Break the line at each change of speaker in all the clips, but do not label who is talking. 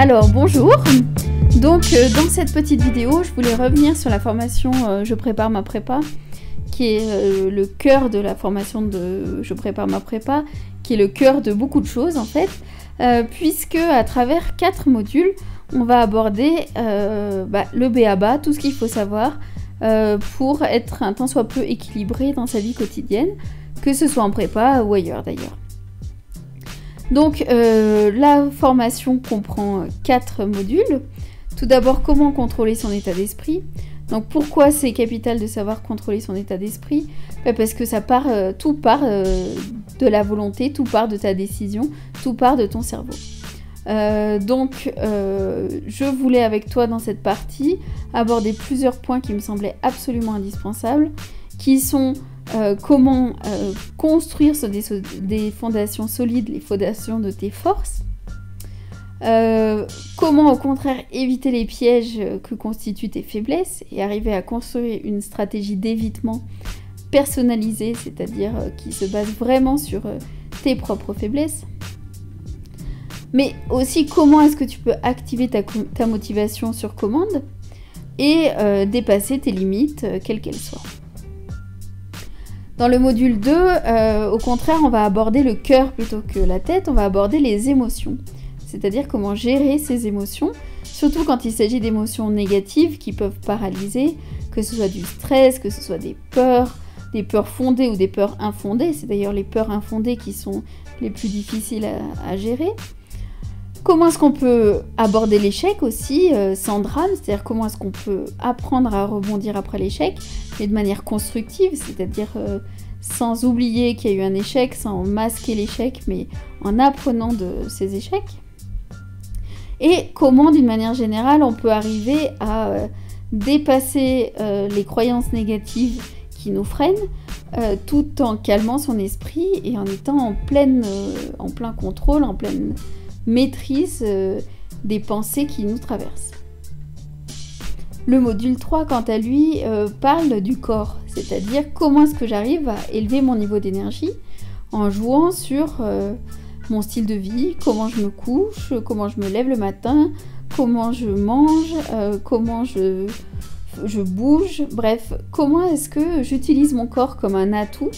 Alors bonjour, donc dans cette petite vidéo je voulais revenir sur la formation Je prépare ma prépa, qui est le cœur de la formation de Je prépare ma prépa, qui est le cœur de beaucoup de choses en fait, puisque à travers 4 modules on va aborder le b.a.-ba, tout ce qu'il faut savoir pour être un tant soit peu équilibré dans sa vie quotidienne, que ce soit en prépa ou ailleurs d'ailleurs. Donc la formation comprend 4 modules. Tout d'abord, comment contrôler son état d'esprit. Donc pourquoi c'est capital de savoir contrôler son état d'esprit? Parce que tout part de la volonté, tout part de ta décision, tout part de ton cerveau. Je voulais avec toi dans cette partie aborder plusieurs points qui me semblaient absolument indispensables, qui sont comment construire sur des fondations solides, les fondations de tes forces, comment au contraire éviter les pièges que constituent tes faiblesses et arriver à construire une stratégie d'évitement personnalisée, c'est-à-dire qui se base vraiment sur tes propres faiblesses. Mais aussi comment est-ce que tu peux activer ta motivation sur commande et dépasser tes limites, quelles qu'elles soient. Dans le module 2, au contraire, on va aborder le cœur plutôt que la tête, on va aborder les émotions. C'est-à-dire comment gérer ces émotions, surtout quand il s'agit d'émotions négatives qui peuvent paralyser, que ce soit du stress, que ce soit des peurs fondées ou des peurs infondées. C'est d'ailleurs les peurs infondées qui sont les plus difficiles à gérer. Comment est-ce qu'on peut aborder l'échec aussi sans drame, c'est-à-dire comment est-ce qu'on peut apprendre à rebondir après l'échec, mais de manière constructive, c'est-à-dire sans oublier qu'il y a eu un échec, sans masquer l'échec, mais en apprenant de ces échecs. Et comment, d'une manière générale, on peut arriver à dépasser les croyances négatives qui nous freinent, tout en calmant son esprit et en étant en plein contrôle, en pleine maîtrise des pensées qui nous traversent. Le module 3, quant à lui, parle du corps, c'est-à-dire comment est-ce que j'arrive à élever mon niveau d'énergie en jouant sur mon style de vie, comment je me couche, comment je me lève le matin, comment je mange, comment je bouge, bref, comment est-ce que j'utilise mon corps comme un atout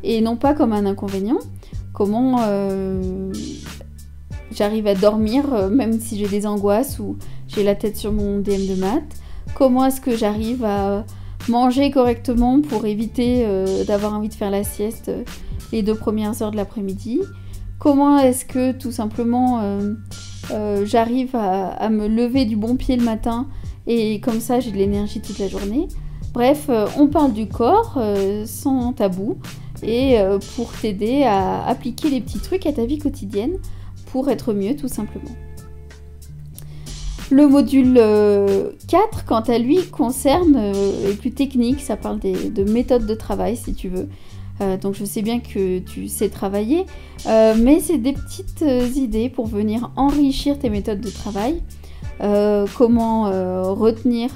et non pas comme un inconvénient, comment j'arrive à dormir même si j'ai des angoisses ou j'ai la tête sur mon DM de maths. Comment est-ce que j'arrive à manger correctement pour éviter d'avoir envie de faire la sieste les 2 premières heures de l'après-midi. Comment est-ce que tout simplement j'arrive à me lever du bon pied le matin et comme ça j'ai de l'énergie toute la journée. Bref, on parle du corps sans tabou et pour t'aider à appliquer les petits trucs à ta vie quotidienne pour être mieux tout simplement. Le module 4, quant à lui, concerne est plus technique, ça parle de méthodes de travail si tu veux. Donc je sais bien que tu sais travailler, mais c'est des petites idées pour venir enrichir tes méthodes de travail. Comment retenir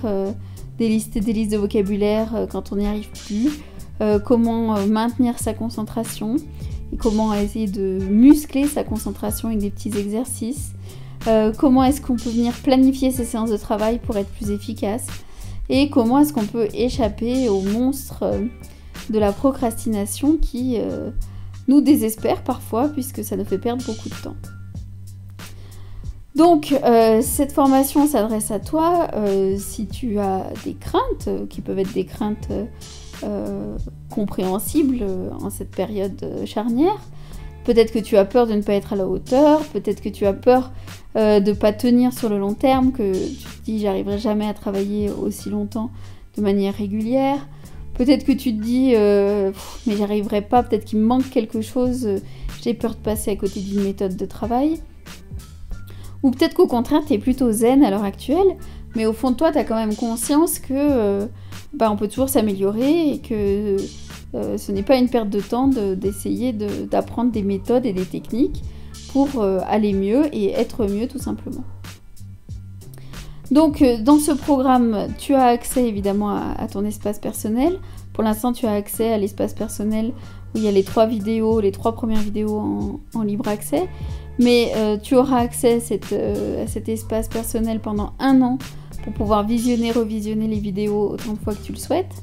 des listes de vocabulaire quand on n'y arrive plus, comment maintenir sa concentration, et comment essayer de muscler sa concentration avec des petits exercices, comment est-ce qu'on peut venir planifier ses séances de travail pour être plus efficace, et comment est-ce qu'on peut échapper au monstre de la procrastination qui nous désespère parfois puisque ça nous fait perdre beaucoup de temps. Donc cette formation s'adresse à toi si tu as des craintes qui peuvent être des craintes compréhensibles en cette période charnière. Peut-être que tu as peur de ne pas être à la hauteur, peut-être que tu as peur de ne pas tenir sur le long terme, que tu te dis j'arriverai jamais à travailler aussi longtemps de manière régulière. Peut-être que tu te dis mais j'arriverai pas, peut-être qu'il me manque quelque chose, j'ai peur de passer à côté d'une méthode de travail. Ou peut-être qu'au contraire tu es plutôt zen à l'heure actuelle, mais au fond de toi tu as quand même conscience que on peut toujours s'améliorer et que ce n'est pas une perte de temps d'essayer d'apprendre des méthodes et des techniques pour aller mieux et être mieux tout simplement. Donc dans ce programme, tu as accès évidemment à ton espace personnel. Pour l'instant, tu as accès à l'espace personnel où il y a les 3 vidéos, les 3 premières vidéos en libre accès. mais tu auras accès à cet espace personnel pendant 1 an pour pouvoir visionner, revisionner les vidéos autant de fois que tu le souhaites.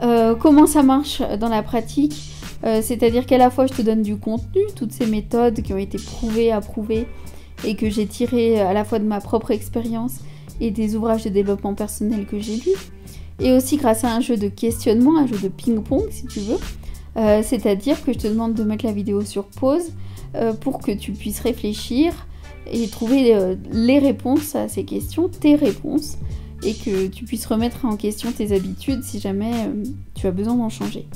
Comment ça marche dans la pratique? C'est-à-dire qu'à la fois je te donne du contenu, toutes ces méthodes qui ont été prouvées, approuvées et que j'ai tirées à la fois de ma propre expérience et des ouvrages de développement personnel que j'ai lus, et aussi grâce à un jeu de questionnement, un jeu de ping-pong si tu veux, c'est-à-dire que je te demande de mettre la vidéo sur pause pour que tu puisses réfléchir et trouver les réponses à ces questions, tes réponses, et que tu puisses remettre en question tes habitudes si jamais tu as besoin d'en changer.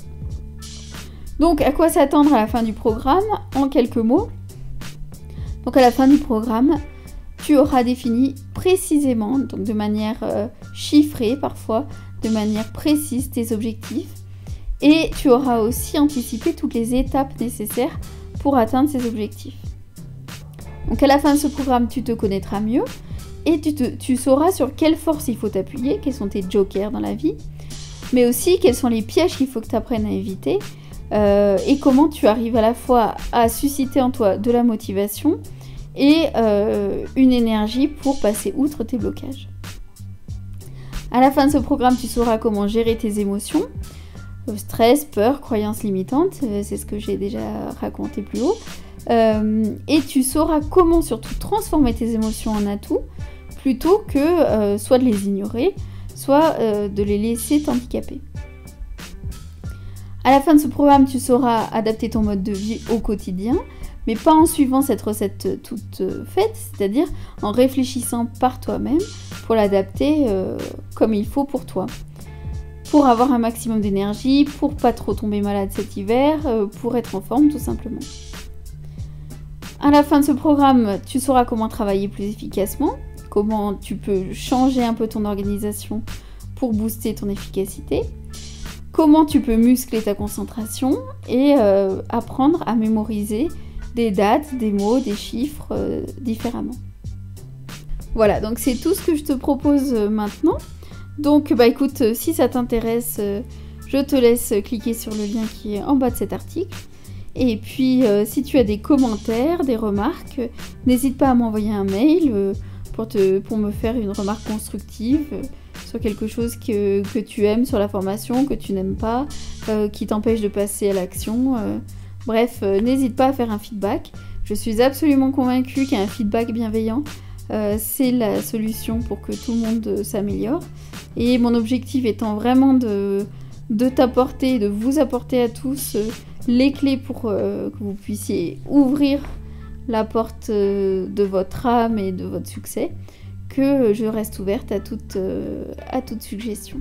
Donc à quoi s'attendre à la fin du programme? En quelques mots. Donc à la fin du programme, tu auras défini précisément, donc de manière chiffrée parfois, de manière précise tes objectifs, et tu auras aussi anticipé toutes les étapes nécessaires pour atteindre ces objectifs. Donc à la fin de ce programme, tu te connaîtras mieux et tu sauras sur quelle force il faut t'appuyer, quels sont tes jokers dans la vie, mais aussi quels sont les pièges qu'il faut que tu apprennes à éviter, et comment tu arrives à la fois à susciter en toi de la motivation et une énergie pour passer outre tes blocages. À la fin de ce programme, tu sauras comment gérer tes émotions, stress, peur, croyances limitantes, c'est ce que j'ai déjà raconté plus haut, et tu sauras comment surtout transformer tes émotions en atouts plutôt que soit de les ignorer, soit de les laisser t'handicaper. À la fin de ce programme, tu sauras adapter ton mode de vie au quotidien, mais pas en suivant cette recette toute faite, c'est-à-dire en réfléchissant par toi-même pour l'adapter comme il faut pour toi. Pour avoir un maximum d'énergie, pour pas trop tomber malade cet hiver, pour être en forme tout simplement. À la fin de ce programme, tu sauras comment travailler plus efficacement, comment tu peux changer un peu ton organisation pour booster ton efficacité, comment tu peux muscler ta concentration et apprendre à mémoriser des dates, des mots, des chiffres différemment. Voilà, donc c'est tout ce que je te propose maintenant. Donc bah écoute, si ça t'intéresse, je te laisse cliquer sur le lien qui est en bas de cet article. Et puis si tu as des commentaires, des remarques, n'hésite pas à m'envoyer un mail pour me faire une remarque constructive sur quelque chose que tu aimes sur la formation, que tu n'aimes pas, qui t'empêche de passer à l'action. Bref, n'hésite pas à faire un feedback. Je suis absolument convaincue qu'un feedback bienveillant, c'est la solution pour que tout le monde s'améliore. Et mon objectif étant vraiment de t'apporter, de vous apporter à tous les clés pour que vous puissiez ouvrir la porte de votre âme et de votre succès, que je reste ouverte à toute suggestion.